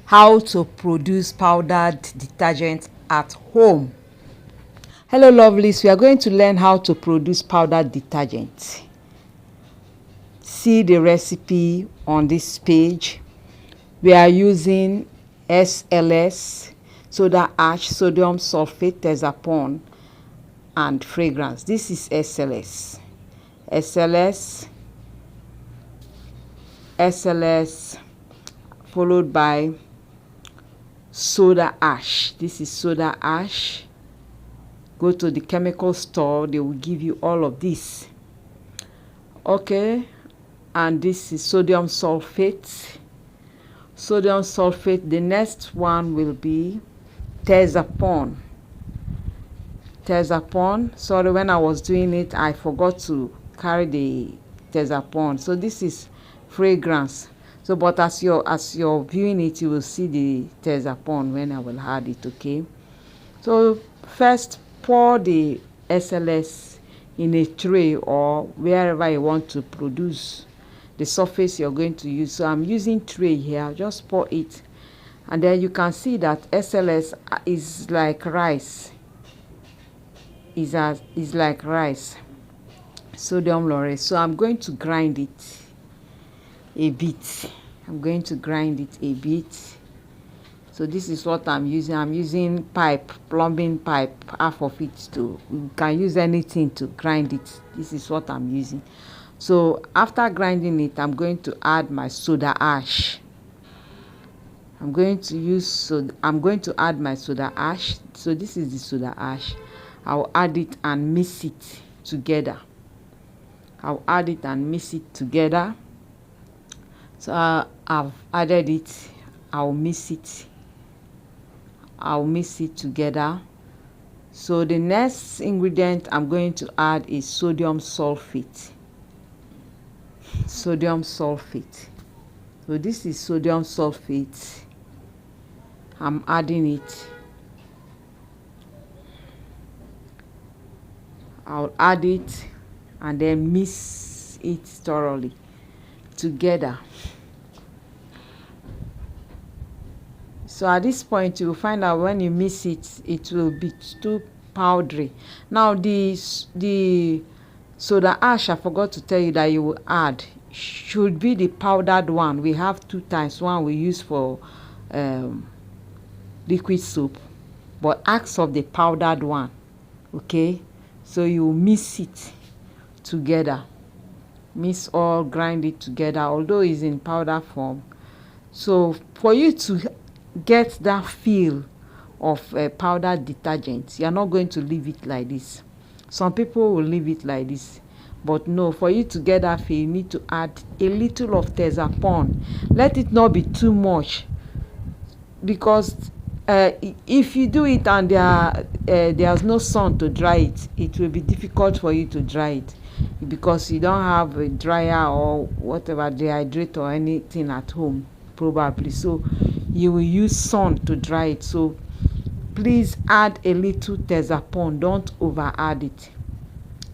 how to produce powdered detergent at home. Hello lovelies, we are going to learn how to produce powdered detergent. See the recipe on this page. We are using SLS, soda ash, sodium sulfate, Texampon and fragrance. This is SLS. SLS followed by soda ash. This is soda ash. Go to the chemical store, they will give you all of this. Okay, and this is sodium sulfate. The next one will be Texampon. Sorry, when I was doing it I forgot to carry the Texampon. So this is fragrance. So but as you're viewing it, you will see the Texampon when I will add it. Okay, so first pour the SLS in a tray or wherever you want to produce the surface you're going to use. So I'm using tray here. Just pour it, and then you can see that SLS is like rice. Is like rice, sodium lauryl. So I'm going to grind it a bit. So this is what I'm using. I'm using plumbing pipe, half of it. To you can use anything to grind it. This is what I'm using. So after grinding it, I'm going to add my soda ash. I'm going to add my soda ash. So this is the soda ash. I'll add it and mix it together. So I've added it. I'll mix it together. So the next ingredient I'm going to add is sodium sulfate. So this is sodium sulfate. I'm adding it. I'll add it and then mix it thoroughly together. So at this point you will find out when you mix it, it will be too powdery. Now the soda ash, I forgot to tell you that you will add, should be the powdered one. We have two types. One we use for liquid soap, but ask of the powdered one. Okay, so you mix it together, grind it together, although it's in powder form. So for you to get that feel of powdered detergent, you are not going to leave it like this. Some people will leave it like this, but no, for you to get that feel, you need to add a little of Texampon. Let it not be too much, because if you do it and there's no sun to dry it, it will be difficult for you to dry it, because you don't have a dryer or whatever, dehydrator or anything at home probably. So you will use sun to dry it. So please add a little Texampon, don't over add it.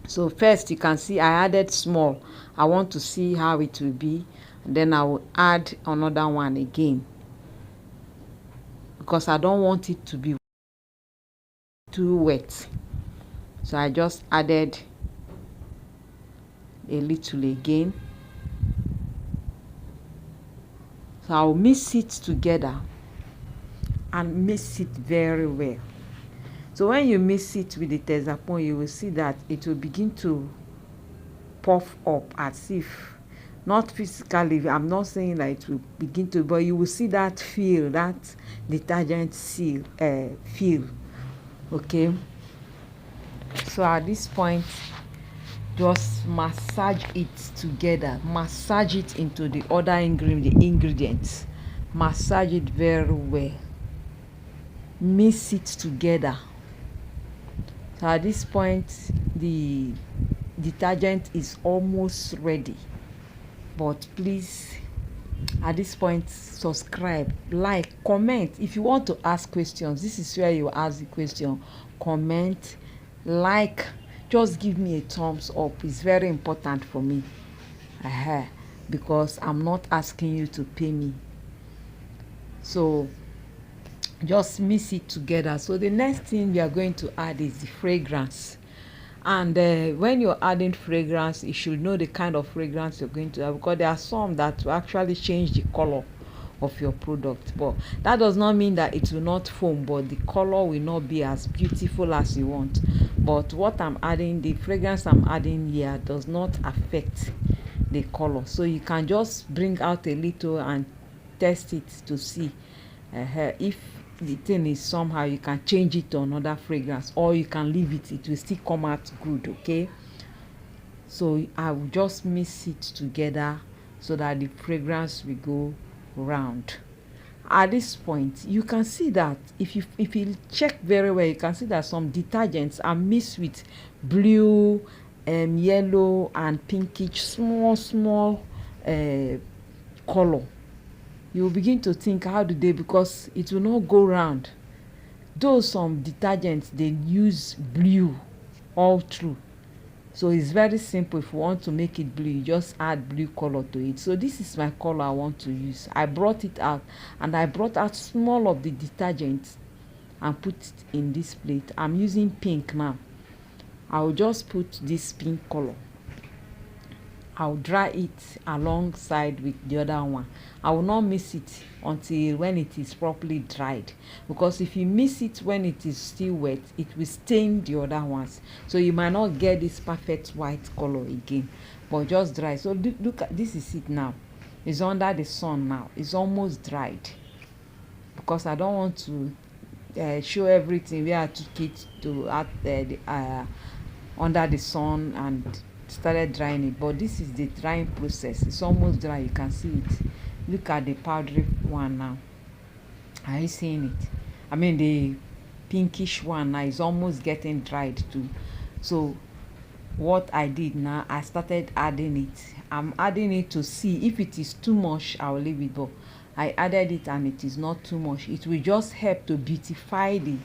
So first you can see I added small. I want to see how it will be, and then I will add another one again, because I don't want it to be too wet. So I just added a little again. So I'll mix it together and mix it very well. So when you mix it with the Texampon, you will see that it will begin to puff up, as if, not physically, I'm not saying that it will begin to, but you will see that feel, that detergent feel. Okay, so at this point just massage it together, massage it into the other ingredients, massage it very well, mix it together. So at this point the detergent is almost ready. But please, at this point, subscribe, like, comment. If you want to ask questions, this is where you ask the question. Comment, like, just give me a thumbs up. It's very important for me, because I'm not asking you to pay me. So just mix it together. So the next thing we are going to add is the fragrance. And when you're adding fragrance, you should know the kind of fragrance you're going to have, because there are some that will actually change the color of your product. But that does not mean that it will not foam, but the color will not be as beautiful as you want. But what I'm adding, the fragrance I'm adding here, does not affect the color. So you can just bring out a little and test it to see if the thing is somehow, you can change it to another fragrance, or you can leave it, it will still come out good. Okay, so I will just mix it together so that the fragrance will go round. At this point, you can see that if you check very well, you can see that some detergents are mixed with blue, yellow and pinkish small color. You will begin to think, how do they, because it will not go round. Though some detergents, they use blue all through, so it's very simple. If you want to make it blue, you just add blue color to it. So this is my color I want to use. I brought it out, and I brought out small of the detergent and put it in this plate. I'm using pink now. I will just put this pink color. I'll dry it alongside with the other one. I will not mix it until when it is properly dried, because if you mix it when it is still wet, it will stain the other ones, so you might not get this perfect white color again. But just dry. So look at this, is it now. It's under the sun now. It's almost dried, because I don't want to show everything where I took it to under the sun and started drying it. But this is the drying process. It's almost dry. You can see it. Look at the powdery one now. Are you seeing it? I mean, the pinkish one now is almost getting dried too. So what I did now, I started adding it. I'm adding it to see if it is too much, I'll leave it. But I added it and it is not too much. It will just help to beautify the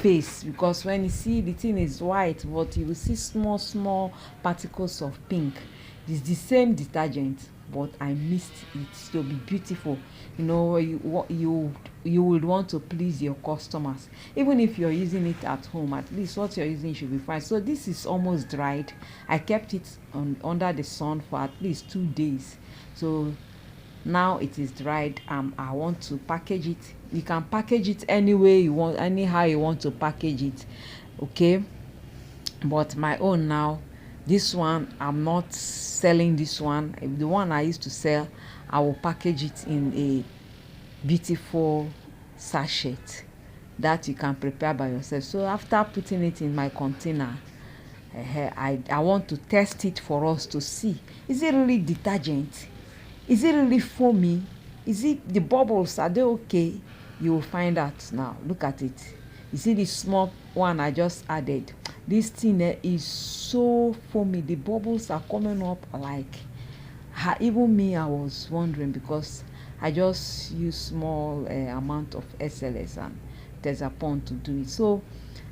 face, because when you see the thing is white, but you will see small particles of pink. It's the same detergent, but I mixed it to be beautiful. You know, you would want to please your customers. Even if you're using it at home, at least what you're using should be fine. So this is almost dried. I kept it under the sun for at least 2 days. So now it is dried. I want to package it. You can package it any way you want, anyhow you want to package it. Okay, but my own now, this one, I'm not selling this one. The one I used to sell, I will package it in a beautiful sachet that you can prepare by yourself. So after putting it in my container, I want to test it for us to see, is it really detergent? Is it really foamy? Is it the bubbles, are they okay? You will find out now. Look at it. You see the small one I just added? This thing is so foamy. The bubbles are coming up like, even me, I was wondering, because I just use small amount of SLS and Texampon to do it. So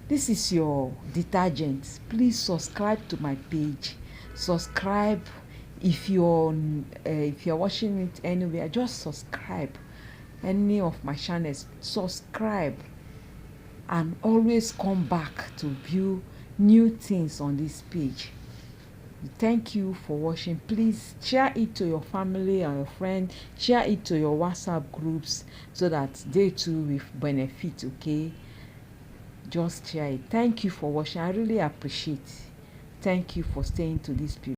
this is your detergent. Please subscribe to my page. Subscribe. If you're watching it anywhere, just subscribe. Any of my channels, subscribe, and always come back to view new things on this page. Thank you for watching. Please share it to your family and your friends. Share it to your WhatsApp groups so that they too will benefit. Okay, just share it. Thank you for watching. I really appreciate. Thank you for staying to this period.